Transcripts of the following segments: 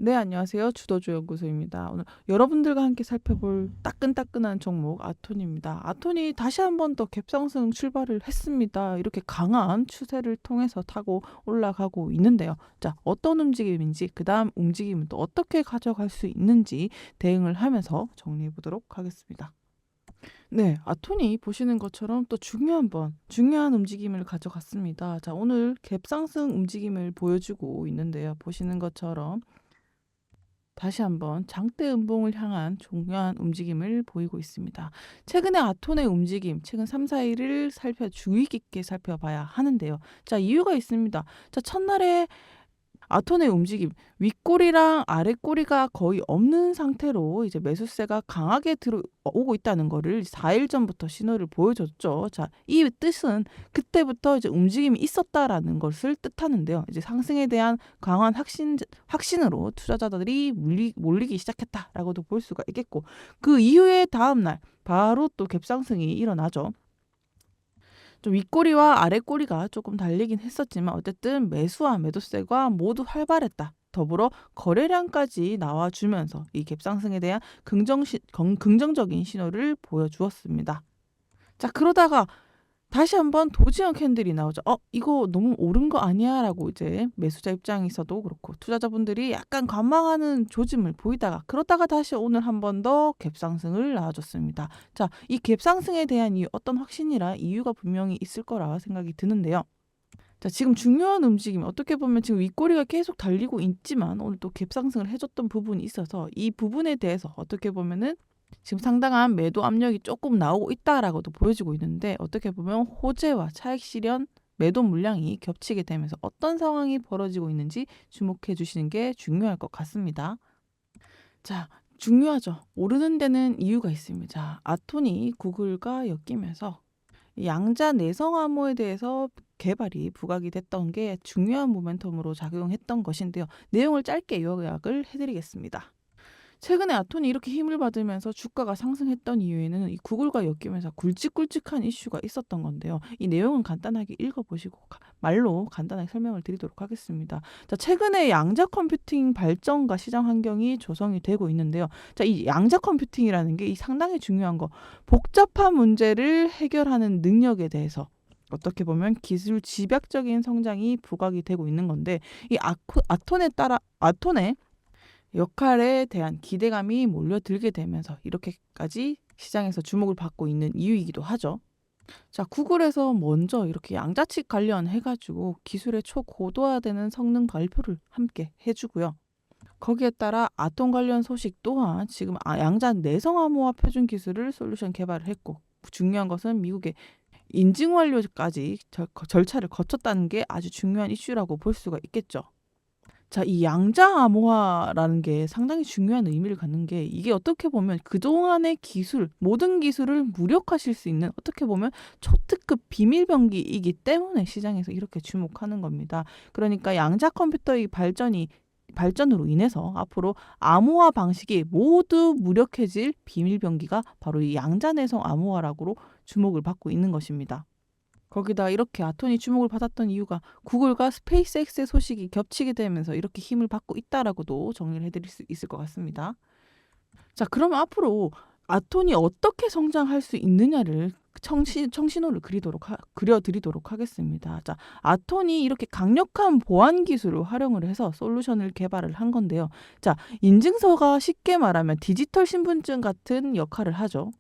네, 안녕하세요. 주도주 연구소입니다. 오늘 여러분들과 함께 살펴볼 따끈따끈한 종목 아톤입니다. 아톤이 다시 한번 더 갭상승 출발을 했습니다. 이렇게 강한 추세를 통해서 타고 올라가고 있는데요. 자, 어떤 움직임인지, 그 다음 움직임은 또 어떻게 가져갈 수 있는지 대응을 하면서 정리해 보도록 하겠습니다. 네, 아톤이 보시는 것처럼 또 중요한 움직임을 가져갔습니다. 자, 오늘 갭상승 움직임을 보여주고 있는데요. 보시는 것처럼 다시 한번 장대 음봉을 향한 중요한 움직임을 보이고 있습니다. 최근에 아톤의 움직임, 최근 3, 4일을 주의 깊게 살펴봐야 하는데요. 자, 이유가 있습니다. 자, 첫날에 아톤의 움직임, 윗꼬리랑 아랫꼬리가 거의 없는 상태로 이제 매수세가 강하게 들어오고 있다는 거를 4일 전부터 신호를 보여줬죠. 자, 이 뜻은 그때부터 이제 움직임이 있었다라는 것을 뜻하는데요. 이제 상승에 대한 강한 확신으로 투자자들이 몰리기 시작했다라고도 볼 수가 있겠고, 그 이후에 다음 날 바로 또 갭상승이 일어나죠. 좀 윗꼬리와 아랫꼬리가 조금 달리긴 했었지만 어쨌든 매수와 매도세가 모두 활발했다. 더불어 거래량까지 나와주면서 이 갭상승에 대한 긍정적인 신호를 보여주었습니다. 자, 그러다가 다시 한번 도지형 캔들이 나오죠. 이거 너무 오른 거 아니야? 라고 이제 매수자 입장에서도 그렇고 투자자분들이 약간 관망하는 조짐을 보이다가 그러다가 다시 오늘 한 번 더 갭상승을 나와줬습니다. 자, 이 갭상승에 대한 어떤 확신이라 이유가 분명히 있을 거라 생각이 드는데요. 자, 지금 중요한 움직임 어떻게 보면 지금 윗꼬리가 계속 달리고 있지만 오늘 또 갭상승을 해줬던 부분이 있어서 이 부분에 대해서 어떻게 보면은 지금 상당한 매도 압력이 조금 나오고 있다라고도 보여지고 있는데 어떻게 보면 호재와 차익 실현 매도 물량이 겹치게 되면서 어떤 상황이 벌어지고 있는지 주목해 주시는 게 중요할 것 같습니다. 자, 중요하죠. 오르는 데는 이유가 있습니다. 아톤이 구글과 엮이면서 양자 내성 암호에 대해서 개발이 부각이 됐던 게 중요한 모멘텀으로 작용했던 것인데요. 내용을 짧게 요약을 해드리겠습니다. 최근에 아톤이 이렇게 힘을 받으면서 주가가 상승했던 이유에는 이 구글과 엮이면서 굵직굵직한 이슈가 있었던 건데요. 이 내용은 간단하게 읽어보시고 말로 간단하게 설명을 드리도록 하겠습니다. 자, 최근에 양자 컴퓨팅 발전과 시장 환경이 조성이 되고 있는데요. 자, 이 양자 컴퓨팅이라는 게 이 상당히 중요한 거, 복잡한 문제를 해결하는 능력에 대해서 어떻게 보면 기술 집약적인 성장이 부각이 되고 있는 건데 이 아톤의 역할에 대한 기대감이 몰려들게 되면서 이렇게까지 시장에서 주목을 받고 있는 이유이기도 하죠. 자, 구글에서 먼저 이렇게 양자칩 관련해가지고 기술의 초고도화되는 성능 발표를 함께 해주고요. 거기에 따라 아톰 관련 소식 또한 지금 양자 내성 암호화 표준 기술을 솔루션 개발을 했고 중요한 것은 미국의 인증 완료까지 절차를 거쳤다는 게 아주 중요한 이슈라고 볼 수가 있겠죠. 자, 이 양자 암호화라는 게 상당히 중요한 의미를 갖는 게 이게 어떻게 보면 그동안의 모든 기술을 무력화실 수 있는 어떻게 보면 초특급 비밀병기이기 때문에 시장에서 이렇게 주목하는 겁니다. 그러니까 양자 컴퓨터의 발전으로 인해서 앞으로 암호화 방식이 모두 무력해질 비밀병기가 바로 이 양자내성 암호화라고 주목을 받고 있는 것입니다. 거기다 이렇게 아톤이 주목을 받았던 이유가 구글과 스페이스X의 소식이 겹치게 되면서 이렇게 힘을 받고 있다라고도 정리를 해드릴 수 있을 것 같습니다. 자, 그러면 앞으로 아톤이 어떻게 성장할 수 있느냐를 청신호를 그려드리도록 하겠습니다. 자, 아톤이 이렇게 강력한 보안 기술을 활용을 해서 솔루션을 개발을 한 건데요. 자, 인증서가 쉽게 말하면 디지털 신분증 같은 역할을 하죠.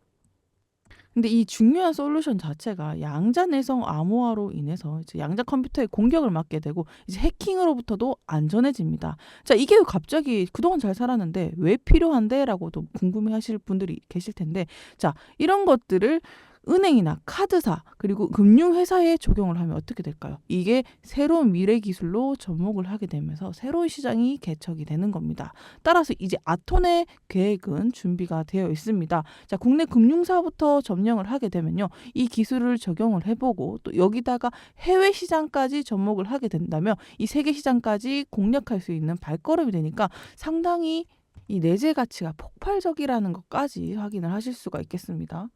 근데 이 중요한 솔루션 자체가 양자 내성 암호화로 인해서 이제 양자 컴퓨터의 공격을 막게 되고 이제 해킹으로부터도 안전해집니다. 자, 이게 갑자기 그동안 잘 살았는데 왜 필요한데?라고도 궁금해하실 분들이 계실 텐데, 자, 이런 것들을 은행이나 카드사 그리고 금융회사에 적용을 하면 어떻게 될까요? 이게 새로운 미래 기술로 접목을 하게 되면서 새로운 시장이 개척이 되는 겁니다. 따라서 이제 아톤의 계획은 준비가 되어 있습니다. 자, 국내 금융사부터 점령을 하게 되면요, 이 기술을 적용을 해보고 또 여기다가 해외 시장까지 접목을 하게 된다면 이 세계 시장까지 공략할 수 있는 발걸음이 되니까 상당히 이 내재 가치가 폭발적이라는 것까지 확인을 하실 수가 있겠습니다.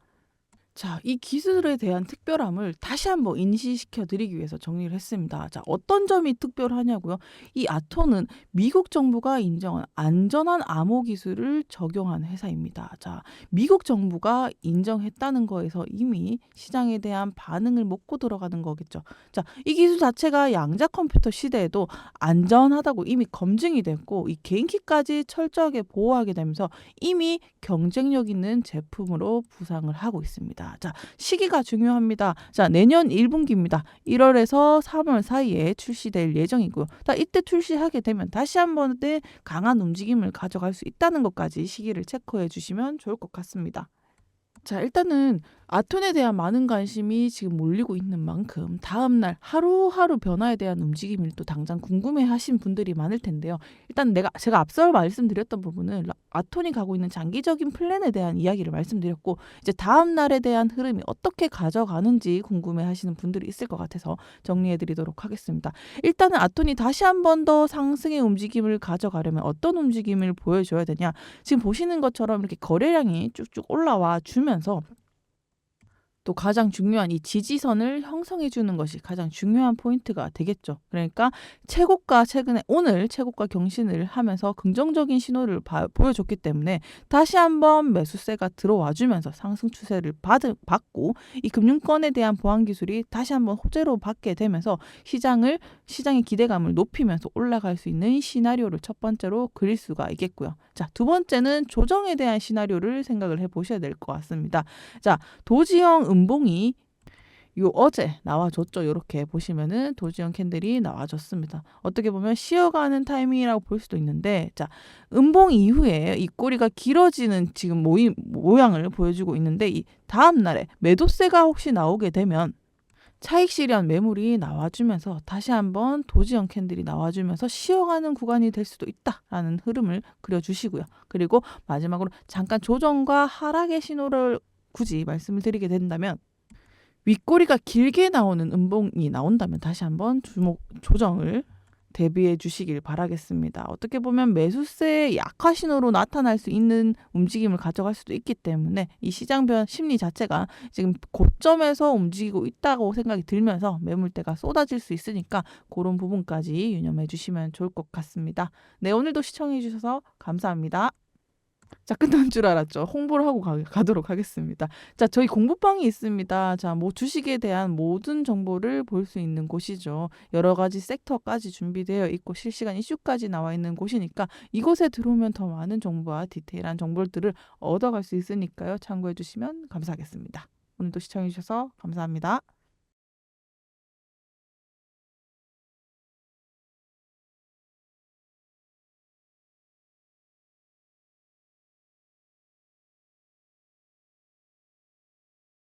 자, 이 기술에 대한 특별함을 다시 한번 인지시켜 드리기 위해서 정리를 했습니다. 자, 어떤 점이 특별하냐고요? 이 아토는 미국 정부가 인정한 안전한 암호 기술을 적용한 회사입니다. 자, 미국 정부가 인정했다는 거에서 이미 시장에 대한 반응을 먹고 들어가는 거겠죠. 자, 이 기술 자체가 양자 컴퓨터 시대에도 안전하다고 이미 검증이 됐고 이 개인키까지 철저하게 보호하게 되면서 이미 경쟁력 있는 제품으로 부상을 하고 있습니다. 자, 시기가 중요합니다. 자, 내년 1분기입니다. 1월에서 3월 사이에 출시될 예정이고요. 자, 이때 출시하게 되면 다시 한번의 강한 움직임을 가져갈 수 있다는 것까지 시기를 체크해 주시면 좋을 것 같습니다. 자, 일단은 아톤에 대한 많은 관심이 지금 몰리고 있는 만큼 다음날 하루하루 변화에 대한 움직임을 또 당장 궁금해하신 분들이 많을 텐데요. 일단 제가 앞서 말씀드렸던 부분은 아톤이 가고 있는 장기적인 플랜에 대한 이야기를 말씀드렸고 이제 다음날에 대한 흐름이 어떻게 가져가는지 궁금해하시는 분들이 있을 것 같아서 정리해드리도록 하겠습니다. 일단은 아톤이 다시 한 번 더 상승의 움직임을 가져가려면 어떤 움직임을 보여줘야 되냐? 지금 보시는 것처럼 이렇게 거래량이 쭉쭉 올라와 주면서 또 가장 중요한 이 지지선을 형성해 주는 것이 가장 중요한 포인트가 되겠죠. 그러니까 오늘 최고가 경신을 하면서 긍정적인 신호를 보여줬기 때문에 다시 한번 매수세가 들어와 주면서 상승 추세를 받고 이 금융권에 대한 보안 기술이 다시 한번 호재로 받게 되면서 시장의 기대감을 높이면서 올라갈 수 있는 시나리오를 첫 번째로 그릴 수가 있겠고요. 자, 두 번째는 조정에 대한 시나리오를 생각을 해 보셔야 될 것 같습니다. 자, 도지형 음봉이 어제 나와줬죠. 이렇게 보시면은 도지형 캔들이 나와줬습니다. 어떻게 보면 쉬어가는 타이밍이라고 볼 수도 있는데, 자, 음봉 이후에 이 꼬리가 길어지는 지금 모양을 보여주고 있는데, 이 다음 날에 매도세가 혹시 나오게 되면 차익 실현 매물이 나와주면서 다시 한번 도지형 캔들이 나와주면서 쉬어가는 구간이 될 수도 있다라는 흐름을 그려주시고요. 그리고 마지막으로 잠깐 조정과 하락의 신호를 굳이 말씀을 드리게 된다면 윗꼬리가 길게 나오는 음봉이 나온다면 다시 한번 조정을 대비해 주시길 바라겠습니다. 어떻게 보면 매수세의 약화 신호로 나타날 수 있는 움직임을 가져갈 수도 있기 때문에 이 시장 심리 자체가 지금 고점에서 움직이고 있다고 생각이 들면서 매물대가 쏟아질 수 있으니까 그런 부분까지 유념해 주시면 좋을 것 같습니다. 네, 오늘도 시청해 주셔서 감사합니다. 자, 끝난 줄 알았죠. 홍보를 하고 가도록 하겠습니다. 자, 저희 공부방이 있습니다. 자, 주식에 대한 모든 정보를 볼 수 있는 곳이죠. 여러 가지 섹터까지 준비되어 있고 실시간 이슈까지 나와 있는 곳이니까 이곳에 들어오면 더 많은 정보와 디테일한 정보들을 얻어갈 수 있으니까요. 참고해 주시면 감사하겠습니다. 오늘도 시청해 주셔서 감사합니다.